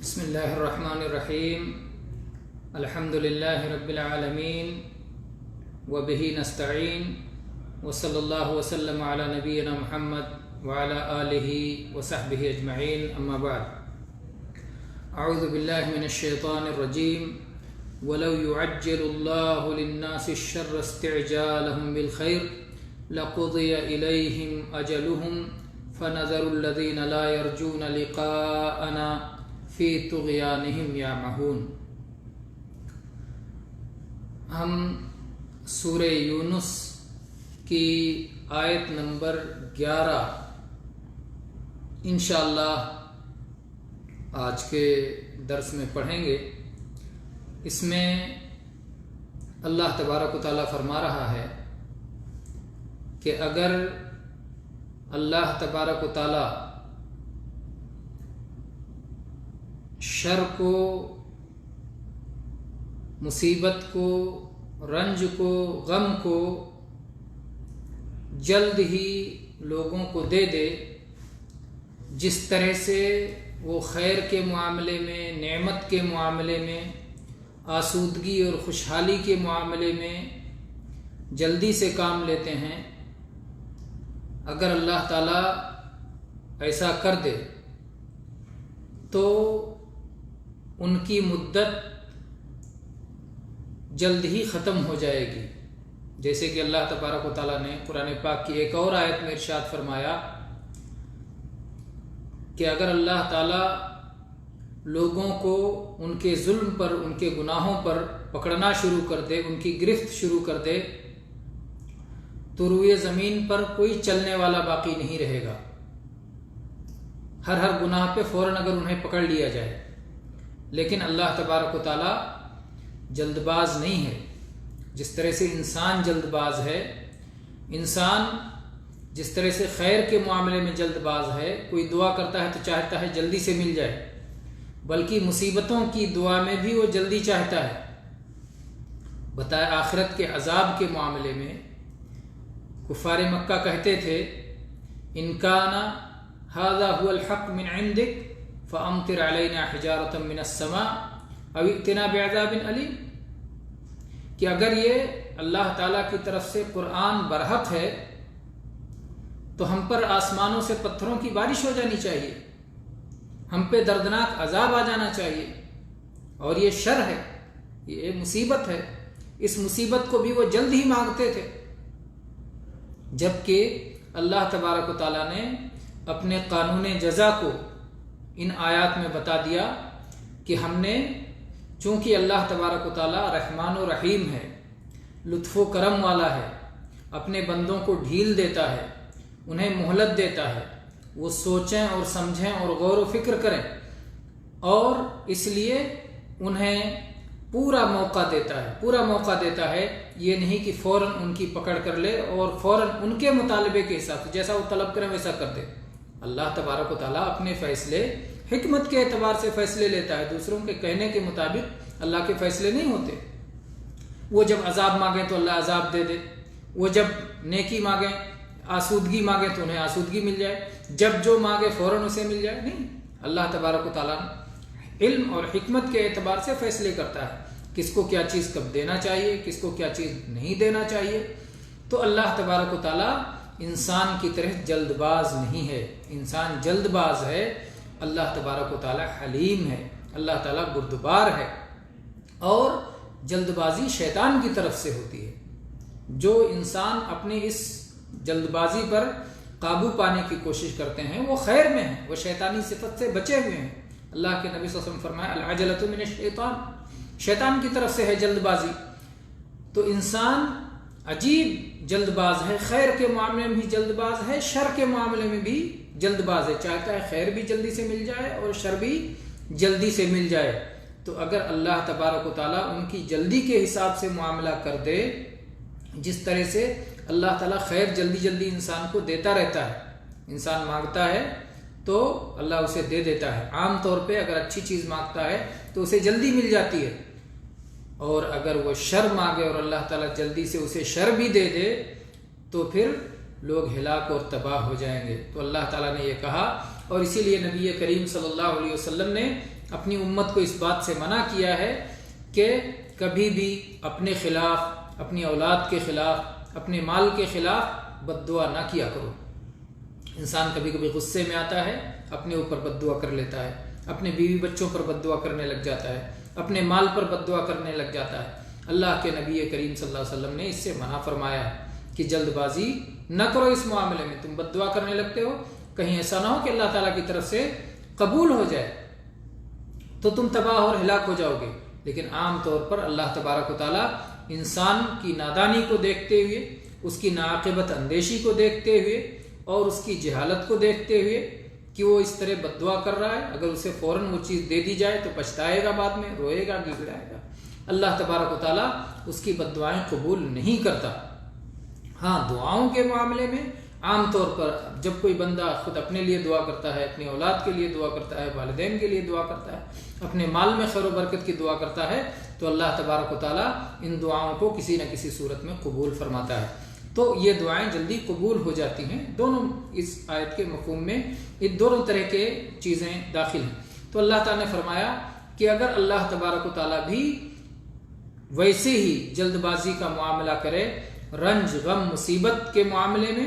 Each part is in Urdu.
بسم اللہ الرحمن الرحیم الحمد للہ رب العالمین وبہ نستعین وصلی اللہ وسلم علی نبینا محمد وعلی آلہ وصحبہ اجمعین اما بعد اعوذ باللہ من الشیطان الرجیم ولو يعجل اللہ للناس الشر استعجالهم بالخیر لقضی الیہم اجلهم فنذر الذین لا یرجون لقاءنا فی طغیانہم یعمہون۔ ہم سورہ یونس کی آیت نمبر 11 انشاءاللہ آج کے درس میں پڑھیں گے۔ اس میں اللہ تبارک و تعالیٰ فرما رہا ہے کہ اگر اللہ تبارک و تعالیٰ شر کو، مصیبت کو، رنج کو، غم کو جلد ہی لوگوں کو دے دے، جس طرح سے وہ خیر کے معاملے میں، نعمت کے معاملے میں، آسودگی اور خوشحالی کے معاملے میں جلدی سے کام لیتے ہیں، اگر اللہ تعالیٰ ایسا کر دے تو ان کی مدت جلد ہی ختم ہو جائے گی۔ جیسے کہ اللہ تبارک و تعالیٰ نے قرآن پاک کی ایک اور آیت میں ارشاد فرمایا کہ اگر اللہ تعالیٰ لوگوں کو ان کے ظلم پر، ان کے گناہوں پر پکڑنا شروع کر دے، ان کی گرفت شروع کر دے، تو روئے زمین پر کوئی چلنے والا باقی نہیں رہے گا۔ ہر گناہ پہ فوراً اگر انہیں پکڑ لیا جائے، لیکن اللہ تبارک و تعالیٰ جلد باز نہیں ہے۔ جس طرح سے انسان جلد باز ہے، انسان جس طرح سے خیر کے معاملے میں جلد باز ہے، کوئی دعا کرتا ہے تو چاہتا ہے جلدی سے مل جائے، بلکہ مصیبتوں کی دعا میں بھی وہ جلدی چاہتا ہے۔ بتائے آخرت کے عذاب کے معاملے میں کفار مکہ کہتے تھے ان کان ھذا ھو الحق من عندک فامطر علینا حجارۃ من السماء او ائتنا بعذاب علیم، کہ اگر یہ اللہ تعالیٰ کی طرف سے قرآن برحق ہے تو ہم پر آسمانوں سے پتھروں کی بارش ہو جانی چاہیے، ہم پہ دردناک عذاب آ جانا چاہیے۔ اور یہ شر ہے، یہ مصیبت ہے، اس مصیبت کو بھی وہ جلد ہی مانگتے تھے، جبکہ اللہ تبارک و تعالیٰ نے اپنے قانون جزا کو ان آیات میں بتا دیا کہ ہم نے، چونکہ اللہ تبارک و تعالیٰ رحمان و رحیم ہے، لطف و کرم والا ہے، اپنے بندوں کو ڈھیل دیتا ہے، انہیں مہلت دیتا ہے، وہ سوچیں اور سمجھیں اور غور و فکر کریں، اور اس لیے انہیں پورا موقع دیتا ہے، یہ نہیں کہ فوراً ان کی پکڑ کر لے اور فوراً ان کے مطالبے کے حساب سے جیسا وہ طلب کریں ویسا کر دے۔ اللہ تبارک و تعالیٰ اپنے فیصلے حکمت کے اعتبار سے فیصلے لیتا ہے، دوسروں کے کہنے کے مطابق اللہ کے فیصلے نہیں ہوتے۔ وہ جب عذاب مانگیں تو اللہ عذاب دے دے، وہ جب نیکی مانگیں، آسودگی مانگیں تو انہیں آسودگی مل جائے، جب جو مانگے فوراً اسے مل جائے، نہیں۔ اللہ تبارک و تعالیٰ علم اور حکمت کے اعتبار سے فیصلے کرتا ہے، کس کو کیا چیز کب دینا چاہیے، کس کو کیا چیز نہیں دینا چاہیے۔ تو اللہ تبارک و تعالیٰ انسان کی طرح جلد باز نہیں ہے، انسان جلد باز ہے، اللہ تبارک و تعالیٰ حلیم ہے، اللہ تعالیٰ بردبار ہے۔ اور جلد بازی شیطان کی طرف سے ہوتی ہے۔ جو انسان اپنی اس جلد بازی پر قابو پانے کی کوشش کرتے ہیں وہ خیر میں ہیں، وہ شیطانی صفت سے بچے ہوئے ہیں۔ اللہ کے نبی صلی اللہ علیہ وسلم فرمایا العجلۃ من الشیطان، شیطان کی طرف سے ہے جلد بازی۔ تو انسان عجیب جلد باز ہے، خیر کے معاملے میں بھی جلد باز ہے، شر کے معاملے میں بھی جلد باز ہے، چاہتا ہے خیر بھی جلدی سے مل جائے اور شر بھی جلدی سے مل جائے۔ تو اگر اللہ تبارک و تعالیٰ ان کی جلدی کے حساب سے معاملہ کر دے، جس طرح سے اللہ تعالیٰ خیر جلدی انسان کو دیتا رہتا ہے، انسان مانگتا ہے تو اللہ اسے دے دیتا ہے۔ عام طور پہ اگر اچھی چیز مانگتا ہے تو اسے جلدی مل جاتی ہے، اور اگر وہ شر مانگے اور اللہ تعالیٰ جلدی سے اسے شر بھی دے دے تو پھر لوگ ہلاک اور تباہ ہو جائیں گے۔ تو اللہ تعالیٰ نے یہ کہا، اور اسی لیے نبی کریم صلی اللہ علیہ وسلم نے اپنی امت کو اس بات سے منع کیا ہے کہ کبھی بھی اپنے خلاف، اپنی اولاد کے خلاف، اپنے مال کے خلاف بد دعا نہ کیا کرو۔ انسان کبھی کبھی غصے میں آتا ہے، اپنے اوپر بد دعا کر لیتا ہے، اپنے بیوی بچوں پر بد دعا کرنے لگ جاتا ہے، اپنے مال پر بد دعا کرنے لگ جاتا ہے۔ اللہ کے نبی کریم صلی اللہ علیہ وسلم نے اس سے منع فرمایا کہ جلد بازی نہ کرو اس معاملے میں، تم بد دعا کرنے لگتے ہو، کہیں ایسا نہ ہو کہ اللہ تعالیٰ کی طرف سے قبول ہو جائے تو تم تباہ اور ہلاک ہو جاؤ گے۔ لیکن عام طور پر اللہ تبارک و تعالیٰ انسان کی نادانی کو دیکھتے ہوئے، اس کی ناعاقبت اندیشی کو دیکھتے ہوئے اور اس کی جہالت کو دیکھتے ہوئے کہ وہ اس طرح بد دعا کر رہا ہے، اگر اسے فوراً وہ چیز دے دی جائے تو پچھتائے گا، بعد میں روئے گا، گڑگڑائے گا۔ اللہ تبارک و تعالیٰ اس کی بد دعائیں قبول نہیں کرتا۔ ہاں، دعاؤں کے معاملے میں عام طور پر جب کوئی بندہ خود اپنے لیے دعا کرتا ہے، اپنی اولاد کے لیے دعا کرتا ہے، والدین کے لیے دعا کرتا ہے، اپنے مال میں خیر و برکت کی دعا کرتا ہے، تو اللہ تبارک و تعالیٰ ان دعاؤں کو کسی نہ کسی صورت میں قبول فرماتا ہے۔ تو یہ دعائیں جلدی قبول ہو جاتی ہیں۔ دونوں اس آیت کے مفہوم میں ان دونوں طرح کے چیزیں داخل ہیں۔ تو اللہ تعالیٰ نے فرمایا کہ اگر اللہ تبارک و تعالیٰ بھی ویسے ہی جلد بازی کا معاملہ کرے رنج، غم، مصیبت کے معاملے میں،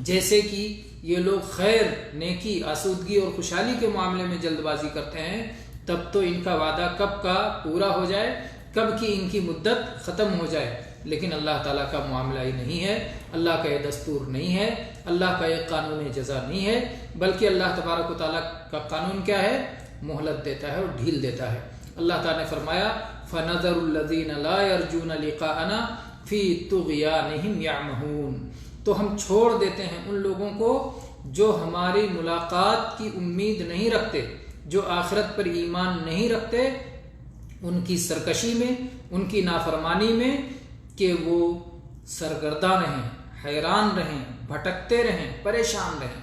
جیسے کہ یہ لوگ خیر، نیکی، آسودگی اور خوشحالی کے معاملے میں جلد بازی کرتے ہیں، تب تو ان کا وعدہ کب کا پورا ہو جائے، کب کی ان کی مدت ختم ہو جائے۔ لیکن اللہ تعالیٰ کا معاملہ ہی نہیں ہے، اللہ کا یہ دستور نہیں ہے، اللہ کا یہ قانون جزا نہیں ہے، بلکہ اللہ تبارک و تعالیٰ کا قانون کیا ہے؟ مہلت دیتا ہے اور ڈھیل دیتا ہے۔ اللہ تعالیٰ نے فرمایا فَنَذَرُ الَّذِينَ لَا يَرْجُونَ لِقَاءَنَا فِي طُغْيَانِهِمْ يَعْمَهُونَ، تو ہم چھوڑ دیتے ہیں ان لوگوں کو جو ہماری ملاقات کی امید نہیں رکھتے، جو آخرت پر ایمان نہیں رکھتے، ان کی سرکشی میں، ان کی نافرمانی میں، کہ وہ سرگرداں رہیں، حیران رہیں، بھٹکتے رہیں، پریشان رہیں،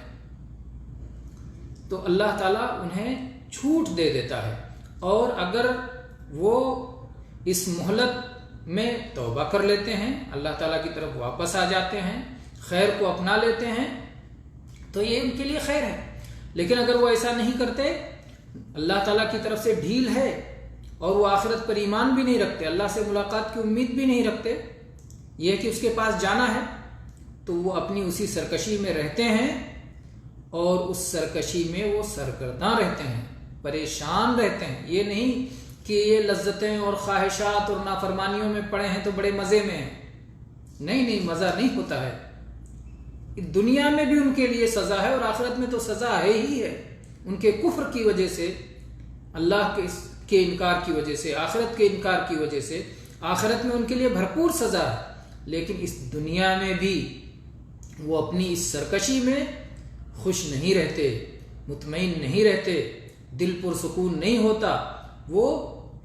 تو اللہ تعالیٰ انہیں چھوٹ دے دیتا ہے۔ اور اگر وہ اس مہلت میں توبہ کر لیتے ہیں، اللہ تعالیٰ کی طرف واپس آ جاتے ہیں، خیر کو اپنا لیتے ہیں، تو یہ ان کے لیے خیر ہے۔ لیکن اگر وہ ایسا نہیں کرتے، اللہ تعالیٰ کی طرف سے ڈھیل ہے اور وہ آخرت پر ایمان بھی نہیں رکھتے، اللہ سے ملاقات کی امید بھی نہیں رکھتے، یہ کہ اس کے پاس جانا ہے، تو وہ اپنی اسی سرکشی میں رہتے ہیں اور اس سرکشی میں وہ سرگرداں رہتے ہیں، پریشان رہتے ہیں۔ یہ نہیں کہ یہ لذتیں اور خواہشات اور نافرمانیوں میں پڑے ہیں تو بڑے مزے میں ہیں، نہیں، مزہ نہیں ہوتا ہے۔ دنیا میں بھی ان کے لیے سزا ہے اور آخرت میں تو سزا ہے ہی ہے، ان کے کفر کی وجہ سے، اللہ کے انکار کی وجہ سے، آخرت کے انکار کی وجہ سے آخرت میں ان کے لیے بھرپور سزا ہے۔ لیکن اس دنیا میں بھی وہ اپنی اس سرکشی میں خوش نہیں رہتے، مطمئن نہیں رہتے، دل پرسکون نہیں ہوتا، وہ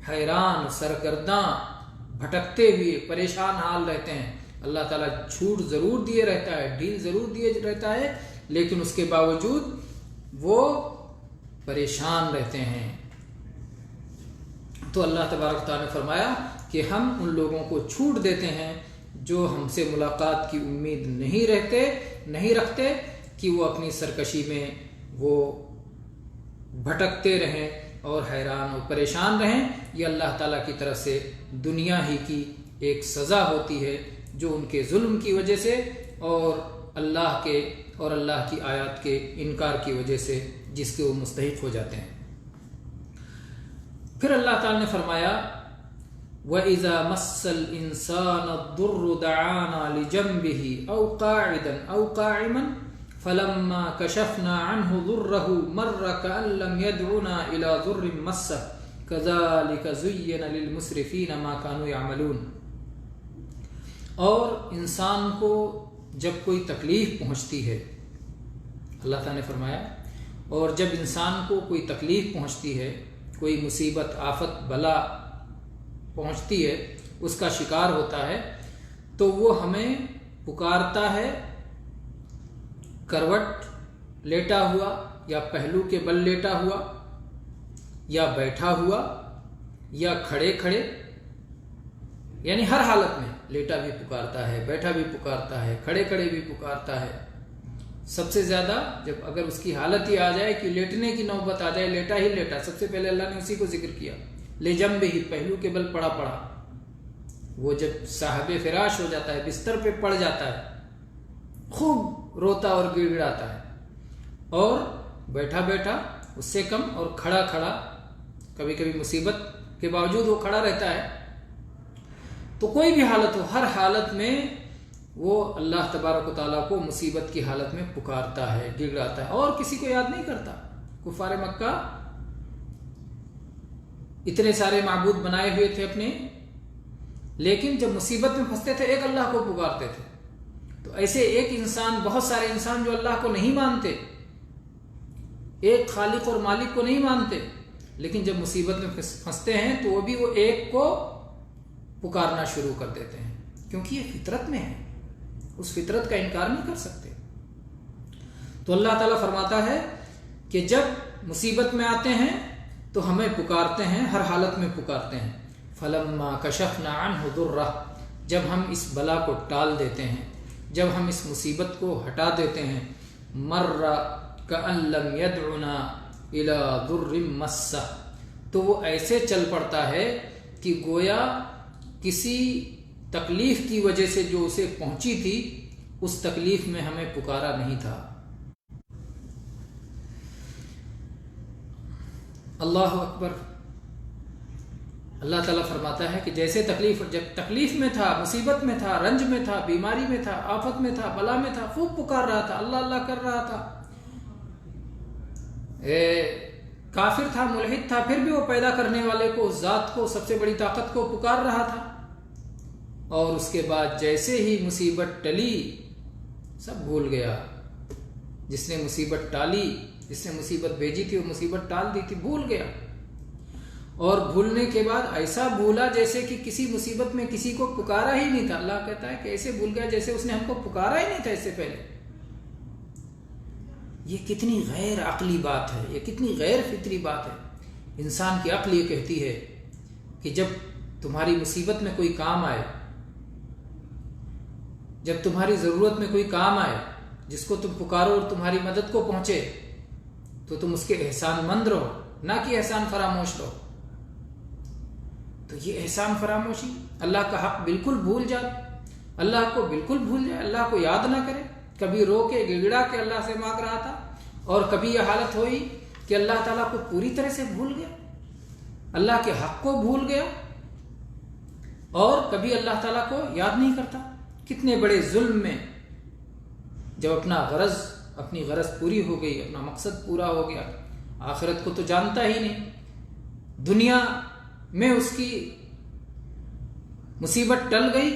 حیران، سرگرداں، بھٹکتے ہوئے پریشان حال رہتے ہیں۔ اللہ تعالیٰ چھوٹ ضرور دیے رہتا ہے، ڈھیل ضرور دیے رہتا ہے، لیکن اس کے باوجود وہ پریشان رہتے ہیں۔ تو اللہ تبارک تعالیٰ نے فرمایا کہ ہم ان لوگوں کو چھوٹ دیتے ہیں جو ہم سے ملاقات کی امید نہیں رکھتے کہ وہ اپنی سرکشی میں وہ بھٹکتے رہیں اور حیران اور پریشان رہیں۔ یہ اللہ تعالیٰ کی طرف سے دنیا ہی کی ایک سزا ہوتی ہے جو ان کے ظلم کی وجہ سے اور اللہ کی آیات کے انکار کی وجہ سے جس کے وہ مستحق ہو جاتے ہیں۔ پھر اللہ تعالیٰ نے فرمایا وَإِذَا مَسَّ الْإِنسَانَ الضُّرُّ دَعَانَا لِجَنبِهِ أَوْ قَاعِدًا أَوْ قَاعِمًا فَلَمَّا كَشَفْنَا عَنْهُ ضُرَّهُ مَرَّ كَأَن لَّمْ يَدْعُنَا إِلَى ضُرٍّ مَسَّهُ كَذَلِكَ زُيِّنَ لِلْمُسْرِفِينَ مَا كَانُوا يَعْمَلُونَ، اور انسان کو جب کوئی تکلیف پہنچتی ہے، اللہ تعالیٰ نے فرمایا، اور جب انسان کو کوئی تکلیف پہنچتی ہے، کوئی مصیبت، آفت، بلا پہنچتی ہے، اس کا شکار ہوتا ہے، تو وہ ہمیں پکارتا ہے کروٹ لیٹا ہوا یا پہلو کے بل لیٹا ہوا یا بیٹھا ہوا یا کھڑے کھڑے، یعنی ہر حالت میں لیٹا بھی پکارتا ہے، بیٹھا بھی پکارتا ہے، کھڑے کھڑے بھی پکارتا ہے، سب سے زیادہ جب اگر اس کی حالت ہی آ جائے کہ لیٹنے کی نوبت آ جائے، لیٹا ہی لیٹا، سب سے پہلے اللہ نے اسی کو ذکر کیا، لے جنبہ ہی، پہلو کے بل پڑا پڑا. وہ جب صاحب فراش ہو جاتا ہے، بستر پہ پڑ جاتا ہے، خوب روتا اور گڑ گڑاتا ہے، اور بیٹھا بیٹھا اس سے کم، اور کھڑا کھڑا، کبھی کبھی مصیبت کے باوجود وہ کھڑا رہتا ہے. تو کوئی بھی حالت ہو، ہر حالت میں وہ اللہ تبارک و تعالیٰ کو مصیبت کی حالت میں پکارتا ہے، گڑگڑاتا ہے، اور کسی کو یاد نہیں کرتا. کفار مکہ اتنے سارے معبود بنائے ہوئے تھے اپنے، لیکن جب مصیبت میں پھنستے تھے ایک اللہ کو پکارتے تھے. تو ایسے ایک انسان، بہت سارے انسان جو اللہ کو نہیں مانتے، ایک خالق اور مالک کو نہیں مانتے، لیکن جب مصیبت میں پھنستے ہیں تو وہ بھی وہ ایک کو پکارنا شروع کر دیتے ہیں، کیونکہ یہ فطرت میں ہے، اس فطرت کا انکار نہیں کر سکتے. تو اللہ تعالیٰ فرماتا ہے کہ جب مصیبت میں آتے ہیں تو ہمیں پکارتے ہیں، ہر حالت میں پکارتے ہیں. فلما کشفنا عنہ ضرہ، جب ہم اس بلا کو ٹال دیتے ہیں، جب ہم اس مصیبت کو ہٹا دیتے ہیں، مر کأن لم يدعنا الى ضر مسہ، تو وہ ایسے چل پڑتا ہے کہ گویا کسی تکلیف کی وجہ سے جو اسے پہنچی تھی، اس تکلیف میں ہمیں پکارا نہیں تھا. اللہ اکبر. اللہ تعالیٰ فرماتا ہے کہ جیسے جب تکلیف میں تھا، مصیبت میں تھا، رنج میں تھا، بیماری میں تھا، آفت میں تھا، بلا میں تھا، خوب پکار رہا تھا، اللہ اللہ کر رہا تھا، کافر تھا، ملحد تھا، پھر بھی وہ پیدا کرنے والے کو، ذات کو، سب سے بڑی طاقت کو پکار رہا تھا. اور اس کے بعد جیسے ہی مصیبت ٹلی، سب بھول گیا. جس نے مصیبت ٹالی، جس نے مصیبت بھیجی تھی، وہ مصیبت ٹال دی تھی، بھول گیا. اور بھولنے کے بعد ایسا بھولا جیسے کہ کسی مصیبت میں کسی کو پکارا ہی نہیں تھا. اللہ کہتا ہے کہ ایسے بھول گیا جیسے اس نے ہم کو پکارا ہی نہیں تھا اس سے پہلے. یہ کتنی غیر عقلی بات ہے، یہ کتنی غیر فطری بات ہے. انسان کی عقل یہ کہتی ہے کہ جب تمہاری مصیبت میں کوئی کام آئے، جب تمہاری ضرورت میں کوئی کام آئے، جس کو تم پکارو اور تمہاری مدد کو پہنچے، تو تم اس کے احسان مند رہو، نہ کہ احسان فراموش رہو. تو یہ احسان فراموشی، اللہ کا حق بالکل بھول جائے، اللہ کو بالکل بھول جائے، اللہ کو یاد نہ کرے. کبھی رو کے گڑگڑا کے اللہ سے مانگ رہا تھا، اور کبھی یہ حالت ہوئی کہ اللہ تعالیٰ کو پوری طرح سے بھول گیا، اللہ کے حق کو بھول گیا، اور کبھی اللہ تعالیٰ کو یاد نہیں کرتا. کتنے بڑے ظلم میں جب اپنی غرض پوری ہو گئی، اپنا مقصد پورا ہو گیا، آخرت کو تو جانتا ہی نہیں، دنیا میں اس کی مصیبت ٹل گئی،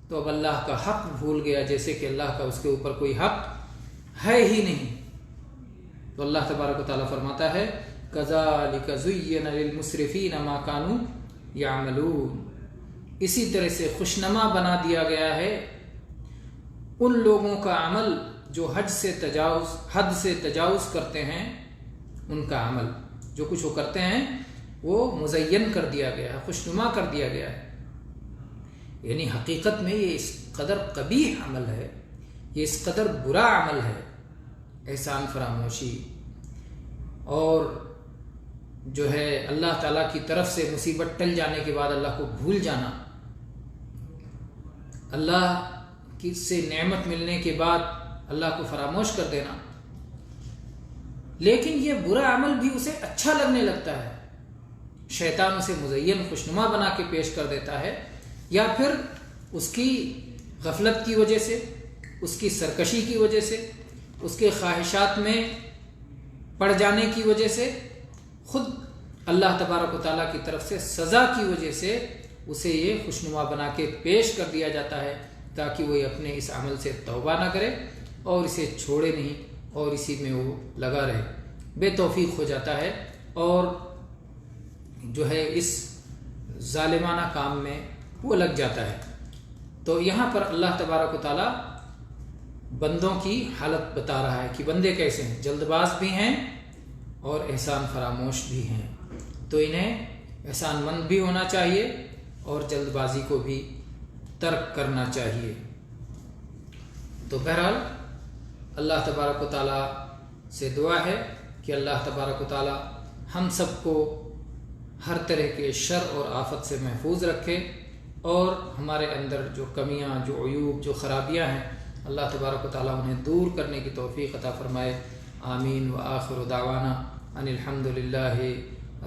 تو اب اللہ کا حق بھول گیا، جیسے کہ اللہ کا اس کے اوپر کوئی حق ہے ہی نہیں. تو اللہ تبارک و تعالیٰ فرماتا ہے کذالک زین للمسرفین ما کانوا یعملون، اسی طرح سے خوشنما بنا دیا گیا ہے ان لوگوں کا عمل جو حد سے تجاوز کرتے ہیں. ان کا عمل جو کچھ وہ کرتے ہیں وہ مزین کر دیا گیا ہے، خوشنما کر دیا گیا ہے. یعنی حقیقت میں یہ اس قدر قبیح عمل ہے، یہ اس قدر برا عمل ہے، احسان فراموشی اور جو ہے اللہ تعالیٰ کی طرف سے مصیبت ٹل جانے کے بعد اللہ کو بھول جانا، اللہ کی سے نعمت ملنے کے بعد اللہ کو فراموش کر دینا. لیکن یہ برا عمل بھی اسے اچھا لگنے لگتا ہے، شیطان اسے مزین خوشنما بنا کے پیش کر دیتا ہے، یا پھر اس کی غفلت کی وجہ سے، اس کی سرکشی کی وجہ سے، اس کے خواہشات میں پڑ جانے کی وجہ سے، خود اللہ تبارک و تعالیٰ کی طرف سے سزا کی وجہ سے اسے یہ خوشنما بنا کے پیش کر دیا جاتا ہے، تاکہ وہ اپنے اس عمل سے توبہ نہ کرے اور اسے چھوڑے نہیں اور اسی میں وہ لگا رہے، بے توفیق ہو جاتا ہے اور جو ہے اس ظالمانہ کام میں وہ لگ جاتا ہے. تو یہاں پر اللہ تبارک و تعالیٰ بندوں کی حالت بتا رہا ہے کہ بندے کیسے ہیں، جلد باز بھی ہیں اور احسان فراموش بھی ہیں. تو انہیں احسان مند بھی ہونا چاہیے اور جلد بازی کو بھی ترک کرنا چاہیے. تو بہرحال اللہ تبارک و تعالیٰ سے دعا ہے کہ اللہ تبارک و تعالیٰ ہم سب کو ہر طرح کے شر اور آفت سے محفوظ رکھے، اور ہمارے اندر جو کمیاں، جو عیوب، جو خرابیاں ہیں، اللہ تبارک و تعالیٰ انہیں دور کرنے کی توفیق عطا فرمائے۔ آمین۔ وآخر دعوانا ان الحمد للہ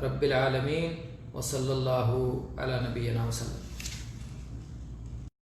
رب العالمین، وصلی اللہ علی نبینا وسلم۔